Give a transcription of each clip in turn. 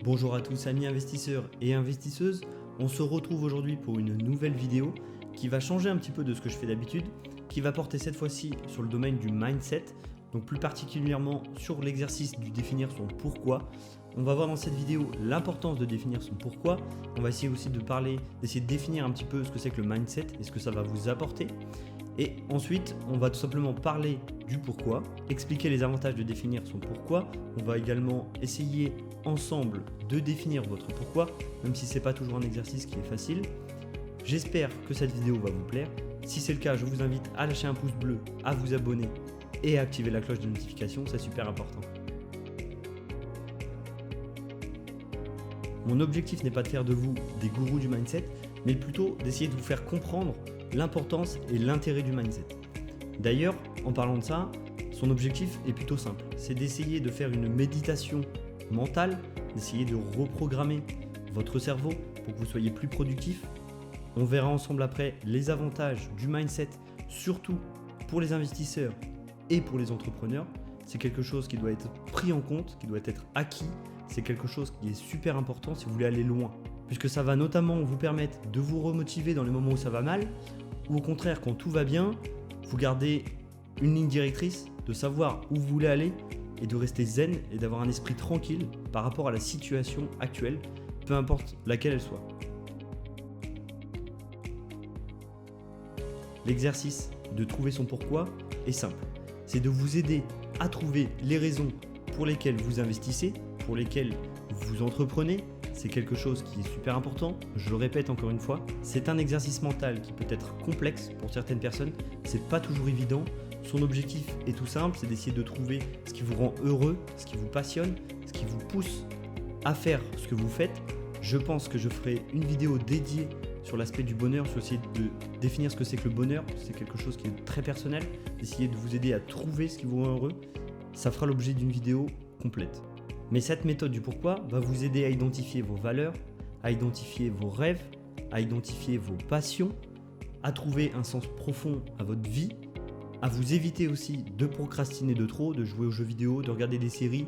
Bonjour à tous amis investisseurs et investisseuses, on se retrouve aujourd'hui pour une nouvelle vidéo qui va changer un petit peu de ce que je fais d'habitude, qui va porter cette fois-ci sur le domaine du mindset, donc plus particulièrement sur l'exercice du définir son pourquoi. On va voir dans cette vidéo l'importance de définir son pourquoi, on va essayer aussi d'essayer de définir un petit peu ce que c'est que le mindset et ce que ça va vous apporter. Et ensuite, on va tout simplement parler du pourquoi, expliquer les avantages de définir son pourquoi. On va également essayer ensemble de définir votre pourquoi, même si ce n'est pas toujours un exercice qui est facile. J'espère que cette vidéo va vous plaire. Si c'est le cas, je vous invite à lâcher un pouce bleu, à vous abonner et à activer la cloche de notification, c'est super important. Mon objectif n'est pas de faire de vous des gourous du mindset, mais plutôt d'essayer de vous faire comprendre l'importance et l'intérêt du mindset. D'ailleurs, en parlant de ça, son objectif est plutôt simple. C'est d'essayer de faire une méditation mentale, d'essayer de reprogrammer votre cerveau pour que vous soyez plus productif. On verra ensemble après les avantages du mindset, surtout pour les investisseurs et pour les entrepreneurs. C'est quelque chose qui doit être pris en compte, qui doit être acquis. C'est quelque chose qui est super important si vous voulez aller loin, puisque ça va notamment vous permettre de vous remotiver dans les moments où ça va mal, ou au contraire quand tout va bien, vous gardez une ligne directrice, de savoir où vous voulez aller et de rester zen et d'avoir un esprit tranquille par rapport à la situation actuelle, peu importe laquelle elle soit. L'exercice de trouver son pourquoi est simple. C'est de vous aider à trouver les raisons pour lesquelles vous investissez, pour lesquelles vous entreprenez. C'est quelque chose qui est super important, je le répète encore une fois. C'est un exercice mental qui peut être complexe pour certaines personnes, c'est pas toujours évident. Son objectif est tout simple, c'est d'essayer de trouver ce qui vous rend heureux, ce qui vous passionne, ce qui vous pousse à faire ce que vous faites. Je pense que je ferai une vidéo dédiée sur l'aspect du bonheur, sur essayer de définir ce que c'est que le bonheur. C'est quelque chose qui est très personnel, d'essayer de vous aider à trouver ce qui vous rend heureux. Ça fera l'objet d'une vidéo complète. Mais cette méthode du pourquoi va vous aider à identifier vos valeurs, à identifier vos rêves, à identifier vos passions, à trouver un sens profond à votre vie, à vous éviter aussi de procrastiner de trop, de jouer aux jeux vidéo, de regarder des séries,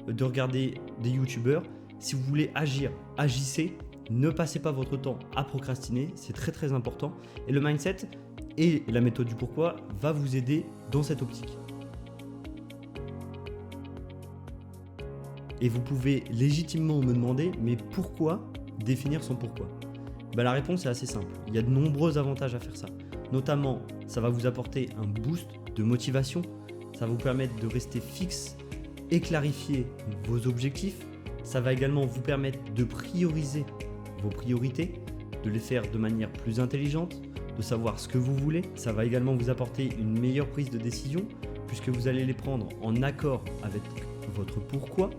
de regarder des youtubeurs. Si vous voulez agir, agissez, ne passez pas votre temps à procrastiner, c'est très très important. Et le mindset et la méthode du pourquoi va vous aider dans cette optique. Et vous pouvez légitimement me demander, mais pourquoi définir son pourquoi ? La réponse est assez simple. Il y a de nombreux avantages à faire ça. Notamment, ça va vous apporter un boost de motivation. Ça va vous permettre de rester fixe et clarifier vos objectifs. Ça va également vous permettre de prioriser vos priorités, de les faire de manière plus intelligente, de savoir ce que vous voulez. Ça va également vous apporter une meilleure prise de décision puisque vous allez les prendre en accord avec votre pourquoi.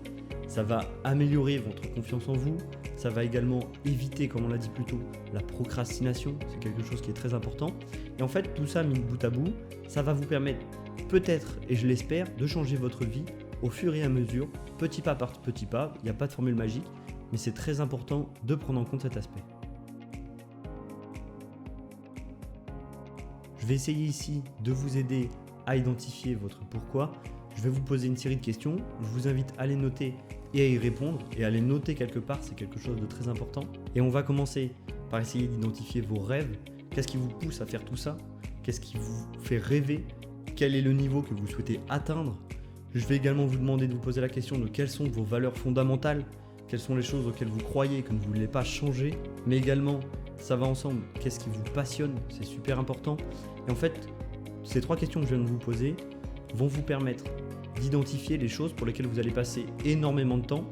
Ça va améliorer votre confiance en vous, ça va également éviter, comme on l'a dit plus tôt, la procrastination, c'est quelque chose qui est très important. Et en fait, tout ça mis bout à bout, ça va vous permettre peut-être, et je l'espère, de changer votre vie au fur et à mesure, petit pas par petit pas. Il n'y a pas de formule magique, mais c'est très important de prendre en compte cet aspect. Je vais essayer ici de vous aider à identifier votre pourquoi. Je vais vous poser une série de questions, je vous invite à les noter et à y répondre, et à les noter quelque part, c'est quelque chose de très important. Et on va commencer par essayer d'identifier vos rêves. Qu'est-ce qui vous pousse à faire tout ça ? Qu'est-ce qui vous fait rêver ? Quel est le niveau que vous souhaitez atteindre ? Je vais également vous demander de vous poser la question de quelles sont vos valeurs fondamentales, quelles sont les choses auxquelles vous croyez et que vous ne voulez pas changer, mais également, ça va ensemble, qu'est-ce qui vous passionne ? C'est super important. Et en fait, ces trois questions que je viens de vous poser vont vous permettre d'identifier les choses pour lesquelles vous allez passer énormément de temps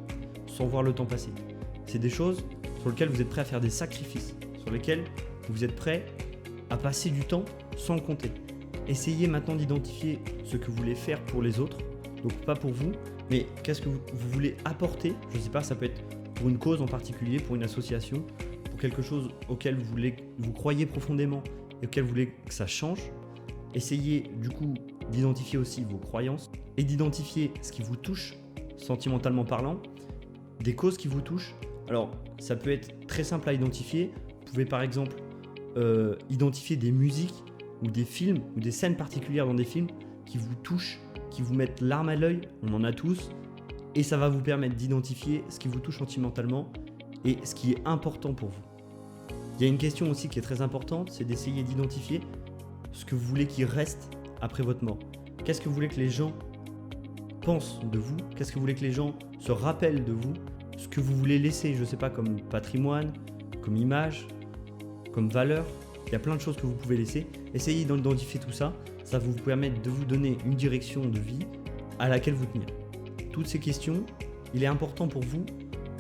sans voir le temps passer. C'est des choses sur lesquelles vous êtes prêt à faire des sacrifices, sur lesquelles vous êtes prêt à passer du temps sans le compter. Essayez maintenant d'identifier ce que vous voulez faire pour les autres, donc pas pour vous, mais qu'est-ce que vous voulez apporter. Je ne sais pas, ça peut être pour une cause en particulier, pour une association, pour quelque chose auquel vous croyez profondément et auquel vous voulez que ça change. Essayez du coup d'identifier aussi vos croyances et d'identifier ce qui vous touche, sentimentalement parlant, des causes qui vous touchent. Alors, ça peut être très simple à identifier. Vous pouvez par exemple identifier des musiques ou des films ou des scènes particulières dans des films qui vous touchent, qui vous mettent larme à l'œil. On en a tous. et ça va vous permettre d'identifier ce qui vous touche sentimentalement et ce qui est important pour vous. Il y a une question aussi qui est très importante, c'est d'essayer d'identifier ce que vous voulez qu'il reste après votre mort. Qu'est-ce que vous voulez que les gens pensent de vous? Qu'est-ce que vous voulez que les gens se rappellent de vous? Ce que vous voulez laisser, je ne sais pas, comme patrimoine, comme image, comme valeur. Il y a plein de choses que vous pouvez laisser. Essayez d'identifier tout ça. Ça va vous permettre de vous donner une direction de vie à laquelle vous tenir. Toutes ces questions, il est important pour vous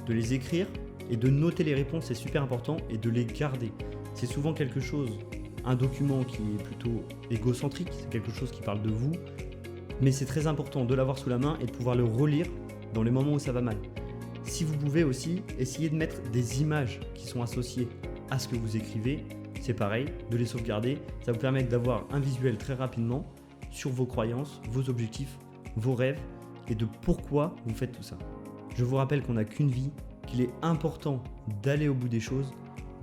de les écrire et de noter les réponses, c'est super important, et de les garder. C'est souvent quelque chose, un document qui est plutôt égocentrique, c'est quelque chose qui parle de vous, mais c'est très important de l'avoir sous la main et de pouvoir le relire dans les moments où ça va mal. Si vous pouvez aussi, essayer de mettre des images qui sont associées à ce que vous écrivez, c'est pareil, de les sauvegarder, ça vous permet d'avoir un visuel très rapidement sur vos croyances, vos objectifs, vos rêves et de pourquoi vous faites tout ça. Je vous rappelle qu'on n'a qu'une vie, qu'il est important d'aller au bout des choses,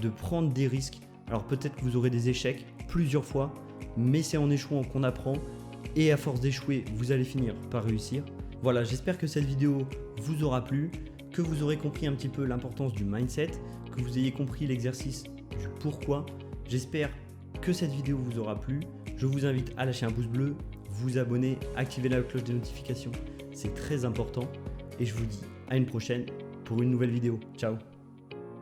de prendre des risques. Alors peut-être que vous aurez des échecs plusieurs fois, mais c'est en échouant qu'on apprend et à force d'échouer, vous allez finir par réussir. Voilà, j'espère que cette vidéo vous aura plu, que vous aurez compris un petit peu l'importance du mindset, que vous ayez compris l'exercice du pourquoi. J'espère que cette vidéo vous aura plu. Je vous invite à lâcher un pouce bleu, vous abonner, activer la cloche des notifications, c'est très important. Et je vous dis à une prochaine pour une nouvelle vidéo. Ciao!